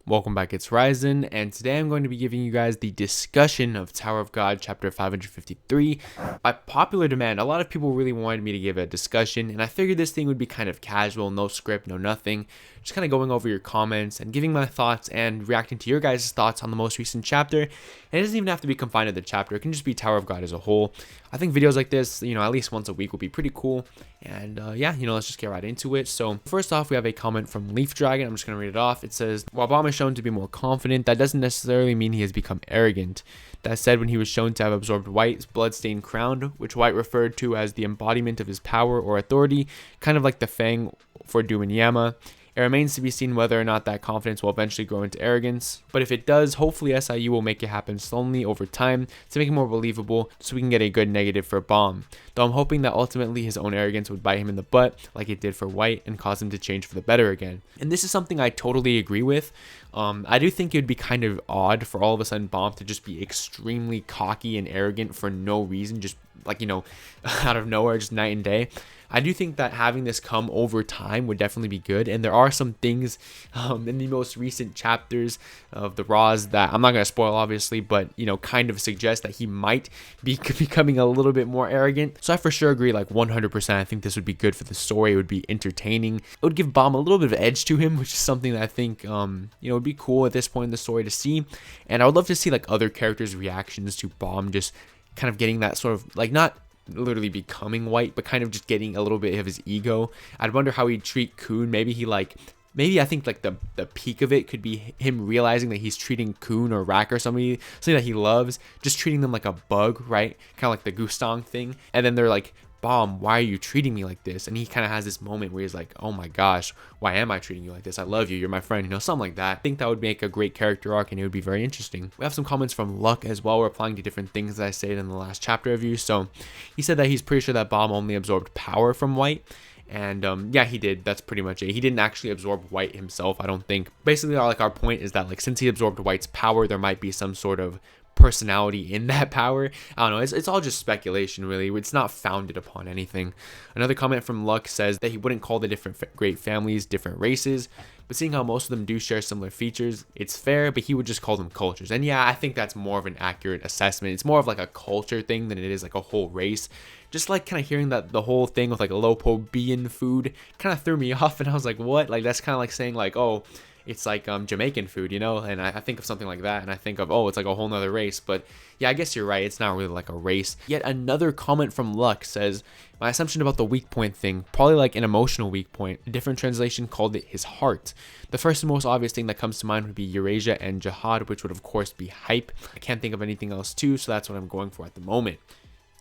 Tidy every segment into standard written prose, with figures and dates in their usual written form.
Welcome back, it's Ryzen, and today I'm going to be giving you guys the discussion of Tower of God chapter 553. By popular demand, a lot of people really wanted me to give a discussion, and I figured this thing would be kind of casual, no script, no nothing, just kind of going over your comments and giving my thoughts and reacting to your guys' thoughts on the most recent chapter. And it doesn't even have to be confined to the chapter, it can just be Tower of God as a whole. I think videos like this, at least once a week would be pretty cool. And let's just get right into it. So first off, we have a comment from Leaf Dragon. I'm just going to read it off. It says, while Bomb is shown to be more confident, that doesn't necessarily mean he has become arrogant. That said, when he was shown to have absorbed White's bloodstained crown, which White referred to as the embodiment of his power or authority, kind of like the Fang for Doom and Yama, it remains to be seen whether or not that confidence will eventually grow into arrogance. But if it does, hopefully SIU will make it happen slowly over time to make it more believable so we can get a good negative for Bomb. Though I'm hoping that ultimately his own arrogance would bite him in the butt like it did for White and cause him to change for the better again. And this is something I totally agree with. I do think it would be kind of odd for all of a sudden Bomb to just be extremely cocky and arrogant for no reason, just out of nowhere, just night and day. I do think that having this come over time would definitely be good, and there are some things in the most recent chapters of the Raws that I'm not going to spoil obviously, but kind of suggest that he might be becoming a little bit more arrogant. So I for sure agree, 100%. I think this would be good for the story. It would be entertaining. It would give Bomb a little bit of edge to him, which is something that I think would be cool at this point in the story to see. And I would love to see other characters' reactions to Bomb just kind of getting that sort of not literally becoming White, but kind of just getting a little bit of his ego. I'd wonder how he'd treat Kun. Maybe I think the peak of it could be him realizing that he's treating Kun or Rack or something that he loves, just treating them like a bug, right? Kind of like the Gustangs thing. And then they're like, Bomb, why are you treating me like this? And he kind of has this moment where he's like, oh my gosh, why am I treating you like this? I love you, you're my friend, something like that. I think that would make a great character arc and it would be very interesting. We have some comments from Luck as well, replying to different things that I said in the last chapter review. So he said that he's pretty sure that Bomb only absorbed power from White. And he did. That's pretty much it. He didn't actually absorb White himself, I don't think. Basically, our point is that since he absorbed White's power, there might be some sort of personality in that power. I don't know, it's all just speculation really. It's not founded upon anything. Another comment from Luck says that he wouldn't call the different great families different races, but seeing how most of them do share similar features, it's fair, but he would just call them cultures. And yeah, I think that's more of an accurate assessment. It's more of a culture thing than it is a whole race. Just kind of hearing that the whole thing with Lopobian food kind of threw me off, and I was like, what? That's kind of like saying oh, it's Jamaican food, and I think of something like that, and I think of, oh, it's a whole nother race. But yeah, I guess you're right, it's not really a race. Yet another comment from Luck says, my assumption about the weak point thing, probably an emotional weak point. A different translation called it his heart. The first and most obvious thing that comes to mind would be Eurasia and Jihad, which would of course be hype. I can't think of anything else too, so that's what I'm going for at the moment.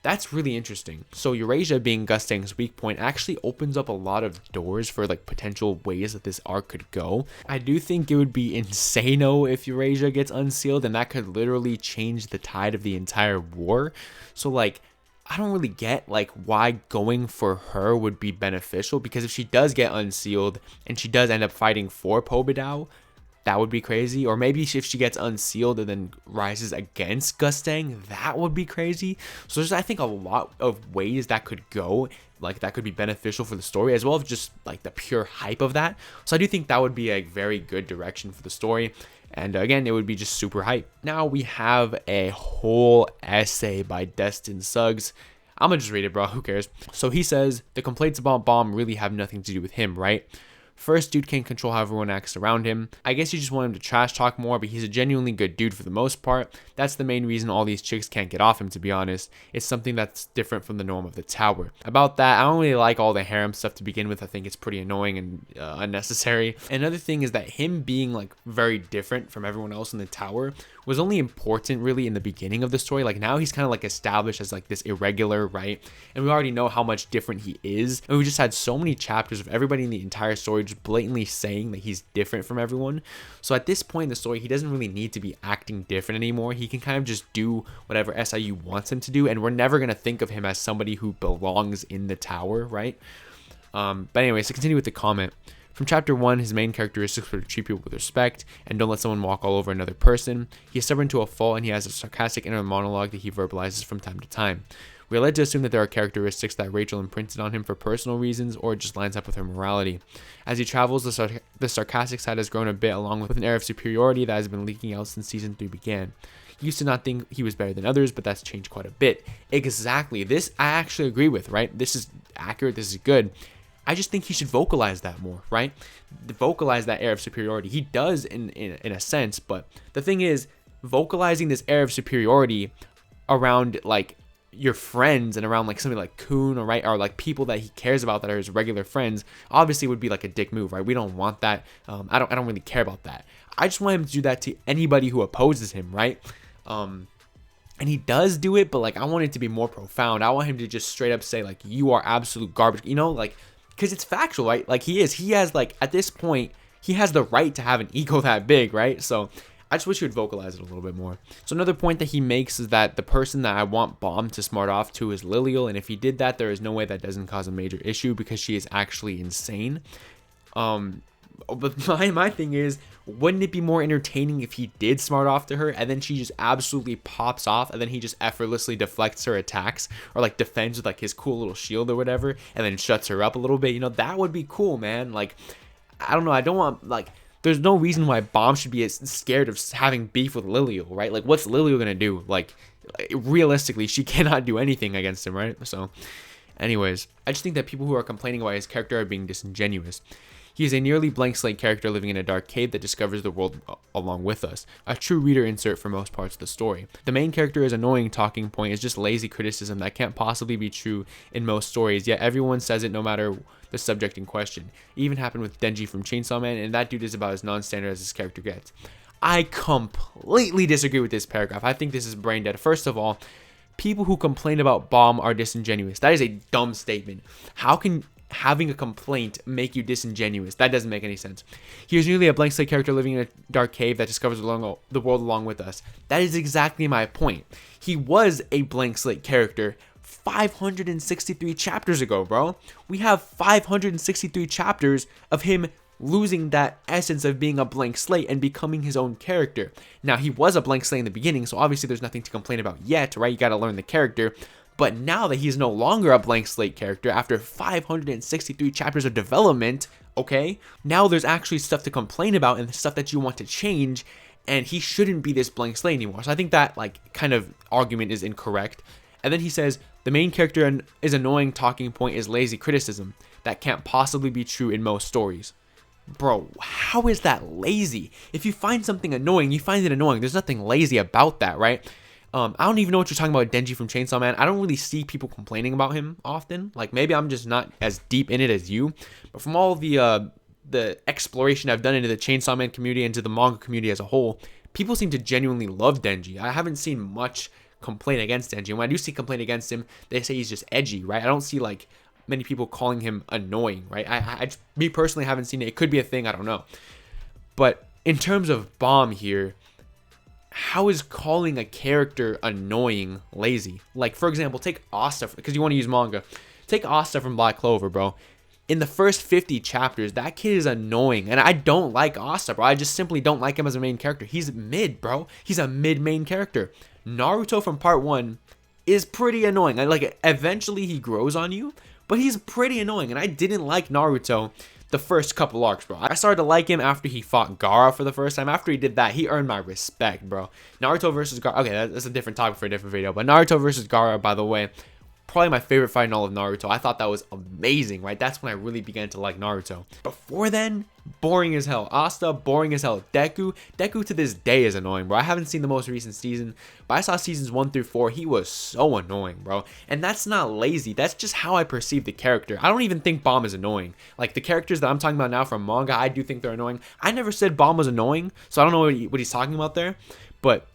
That's really interesting. So Eurasia being Gustangs' weak point actually opens up a lot of doors for potential ways that this arc could go. I do think it would be insano if Eurasia gets unsealed, and that could literally change the tide of the entire war. So I don't really get why going for her would be beneficial, because if she does get unsealed and she does end up fighting for Pobedao, that would be crazy. Or maybe if she gets unsealed and then rises against Gustang, that would be crazy. So there's, I think, a lot of ways that could go. That could be beneficial for the story, as well as just the pure hype of that. So I do think that would be a very good direction for the story. And again, it would be just super hype. Now we have a whole essay by Destin Suggs. I'm gonna just read it, bro. Who cares? So he says, the complaints about Bomb really have nothing to do with him, right? First, dude can't control how everyone acts around him. I guess you just want him to trash talk more, but he's a genuinely good dude for the most part. That's the main reason all these chicks can't get off him, to be honest. It's something that's different from the norm of the tower. About that, I don't really like all the harem stuff to begin with. I think it's pretty annoying and unnecessary. Another thing is that him being very different from everyone else in the tower was only important really in the beginning of the story. Now he's kind of established as this irregular, right? And we already know how much different he is. And we just had so many chapters of everybody in the entire story just blatantly saying that he's different from everyone. So at this point in the story, he doesn't really need to be acting different anymore. He can kind of just do whatever SIU wants him to do, and we're never going to think of him as somebody who belongs in the tower, right? But anyways, to continue with the comment. From chapter 1, his main characteristics were to treat people with respect and don't let someone walk all over another person. He is stubborn to a fault, and he has a sarcastic inner monologue that he verbalizes from time to time. We're led to assume that there are characteristics that Rachel imprinted on him for personal reasons or just lines up with her morality. As he travels, the sarcastic side has grown a bit, along with an air of superiority that has been leaking out since season 3 began. He used to not think he was better than others, but that's changed quite a bit. Exactly. This I actually agree with, right? This is accurate. This is good. I just think he should vocalize that more, right? Vocalize that air of superiority. He does in a sense, but the thing is, vocalizing this air of superiority around like your friends and around like somebody like Kun or like people that he cares about that are his regular friends, obviously would be like a dick move, right? We don't want that. I don't really care about that. I just want him to do that to anybody who opposes him, right? And he does do it, but like I want it to be more profound. I want him to just straight up say like, you are absolute garbage, you know, like, because it's factual, right? Like he has like, at this point, he has the right to have an ego that big, right? So I just wish he would vocalize it a little bit more. So another point that he makes is that the person that I want Bomb to smart off to is Lilial, and if he did that, there is no way that doesn't cause a major issue because she is actually insane. But my thing is, wouldn't it be more entertaining if he did smart off to her and then she just absolutely pops off and then he just effortlessly deflects her attacks or like defends with like his cool little shield or whatever and then shuts her up a little bit? You know, that would be cool, man. Like, I don't know. I don't want, like, there's no reason why Bomb should be scared of having beef with Lilial, right? Like, what's Lilial gonna do? Like, realistically, she cannot do anything against him, right? So, anyways, I just think that people who are complaining about his character are being disingenuous. He is a nearly blank slate character living in a dark cave that discovers the world along with us. A true reader insert for most parts of the story. The main character's annoying talking point is just lazy criticism that can't possibly be true in most stories, yet everyone says it no matter the subject in question. It even happened with Denji from Chainsaw Man, and that dude is about as non-standard as his character gets. I completely disagree with this paragraph. I think this is brain dead. First of all, people who complain about Bomb are disingenuous. That is a dumb statement. How can having a complaint make you disingenuous? That doesn't make any sense. He is nearly a blank slate character living in a dark cave that discovers the world along with us. That is exactly my point. He was a blank slate character 563 chapters ago, bro. We have 563 chapters of him losing that essence of being a blank slate and becoming his own character. Now, he was a blank slate in the beginning, so obviously there's nothing to complain about yet, right? You got to learn the character. But now that he's no longer a blank slate character after 563 chapters of development, okay, now there's actually stuff to complain about and stuff that you want to change, and he shouldn't be this blank slate anymore. So I think that like kind of argument is incorrect. And then he says the main character is annoying talking point is lazy criticism that can't possibly be true in most stories. Bro, how is that lazy? If you find something annoying, you find it annoying. There's nothing lazy about that, right? I don't even know what you're talking about, Denji from Chainsaw Man. I don't really see people complaining about him often. Like, maybe I'm just not as deep in it as you. But from all the exploration I've done into the Chainsaw Man community and to the manga community as a whole, people seem to genuinely love Denji. I haven't seen much complaint against Denji. And when I do see complaint against him, they say he's just edgy, right? I don't see, like, many people calling him annoying, right? Me personally haven't seen it. It could be a thing. I don't know. But in terms of Bomb here, how is calling a character annoying lazy? Like, for example, take Asta, because you want to use manga. Take Asta from Black Clover, bro. In the first 50 chapters, that kid is annoying. And I don't like Asta, bro. I just simply don't like him as a main character. He's mid, bro. He's a mid-main character. Naruto from part 1 is pretty annoying. Like, eventually he grows on you, but he's pretty annoying. And I didn't like Naruto the first couple arcs, bro. I started to like him after he fought Gaara for the first time. After he did that, he earned my respect, bro. Naruto versus Gaara. Okay, that's a different topic for a different video. But Naruto versus Gaara, by the way, probably my favorite fight in all of Naruto. I thought that was amazing, right? That's when I really began to like Naruto. Before then, boring as hell. Asta, boring as hell. Deku to this day is annoying, bro. I haven't seen the most recent season, but I saw seasons 1 through 4. He was so annoying, bro. And that's not lazy. That's just how I perceive the character. I don't even think Bomb is annoying. Like, the characters that I'm talking about now from manga, I do think they're annoying. I never said Bomb was annoying, so I don't know what he's talking about there. But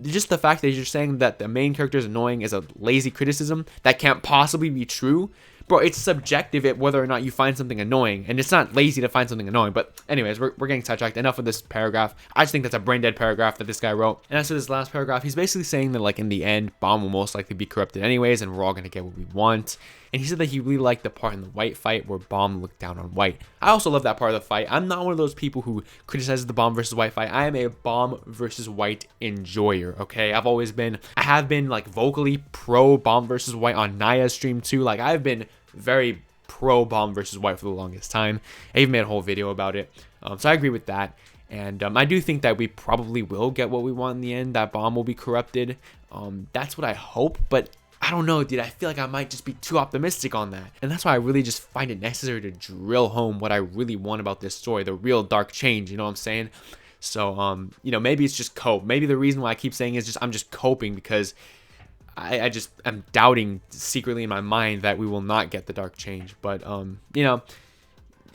just the fact that you're saying that the main character is annoying is a lazy criticism that can't possibly be true. Bro, it's subjective at whether or not you find something annoying, and it's not lazy to find something annoying. But anyways, we're getting sidetracked. Enough of this paragraph. I just think that's a brain dead paragraph that this guy wrote. And as for this last paragraph, he's basically saying that, like, in the end, Bomb will most likely be corrupted anyways, and we're all gonna get what we want. and he said that he really liked the part in the White fight where Bomb looked down on White. I also love that part of the fight. I'm not one of those people who criticizes the Bomb versus White fight. I am a Bomb versus White enjoyer, okay? I have been like vocally pro Bomb versus White on Naya's stream too. Like, I've been very pro Bomb versus White for the longest time. I even made a whole video about it. So I agree with that. And I do think that we probably will get what we want in the end, that Bomb will be corrupted. That's what I hope, but I don't know, dude. I feel like I might just be too optimistic on that. And that's why I really just find it necessary to drill home what I really want about this story, the real dark change, you know what I'm saying? So, you know, maybe it's just cope. Maybe the reason why I keep saying is I'm just coping because I just am doubting secretly in my mind that we will not get the dark change. But, you know,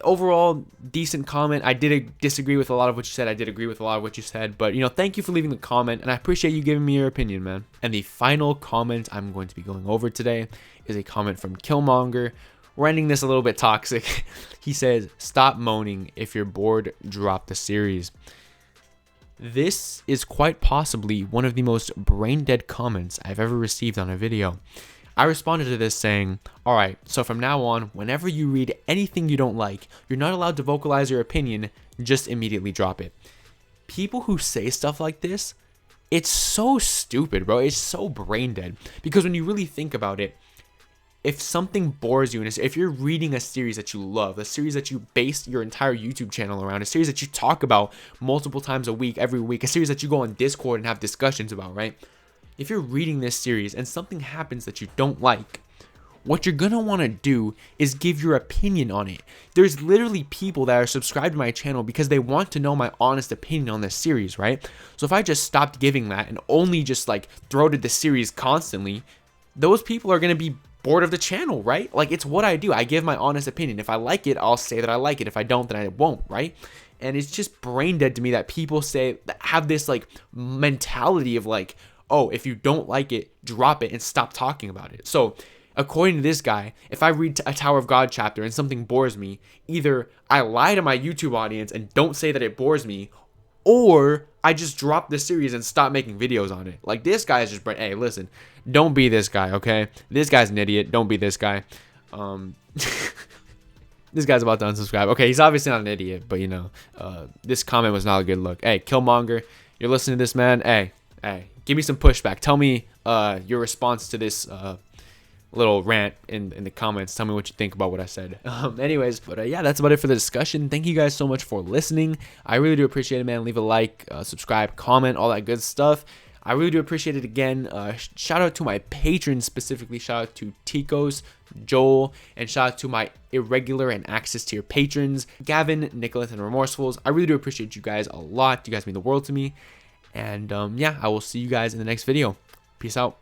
overall, decent comment. I did disagree with a lot of what you said. I did agree with a lot of what you said. But, you know, thank you for leaving the comment. And I appreciate you giving me your opinion, man. And the final comment I'm going to be going over today is a comment from Killmonger. We're ending this a little bit toxic. He says, "Stop moaning. If you're bored, drop the series." This is quite possibly one of the most brain-dead comments I've ever received on a video. I responded to this saying, "Alright, so from now on, whenever you read anything you don't like, you're not allowed to vocalize your opinion, just immediately drop it." People who say stuff like this, it's so stupid, bro. It's so brain dead. Because when you really think about it, if something bores you, and if you're reading a series that you love, a series that you base your entire YouTube channel around, a series that you talk about multiple times a week, every week, a series that you go on Discord and have discussions about, right? If you're reading this series and something happens that you don't like, what you're going to want to do is give your opinion on it. There's literally people that are subscribed to my channel because they want to know my honest opinion on this series, right? So if I just stopped giving that and only just like throw to the series constantly, those people are going to be bored of the channel, right? Like, it's what I do. I give my honest opinion. If I like it, I'll say that I like it. If I don't, then I won't, right? And it's just brain dead to me that people have this like mentality of like, oh, if you don't like it, drop it and stop talking about it. So according to this guy, if I read a Tower of God chapter and something bores me, either I lie to my YouTube audience and don't say that it bores me, or I just drop the series and stop making videos on it. Like, this guy is just, hey, listen, don't be this guy, okay? This guy's an idiot. Don't be this guy. This guy's about to unsubscribe. Okay, he's obviously not an idiot, but, you know, this comment was not a good look. Hey, Killmonger, you're listening to this, man. Hey, give me some pushback. Tell me your response to this little rant in the comments. Tell me what you think about what I said. Anyways, but yeah, that's about it for the discussion. Thank you guys so much for listening. I really do appreciate it, man. Leave a like, subscribe, comment, all that good stuff. I really do appreciate it again. Shout out to my patrons specifically. Shout out to Ticos, Joel, and shout out to my irregular and access tier patrons, Gavin, Nicholas, and Remorsefuls. I really do appreciate you guys a lot. You guys mean the world to me. And yeah, I will see you guys in the next video. Peace out.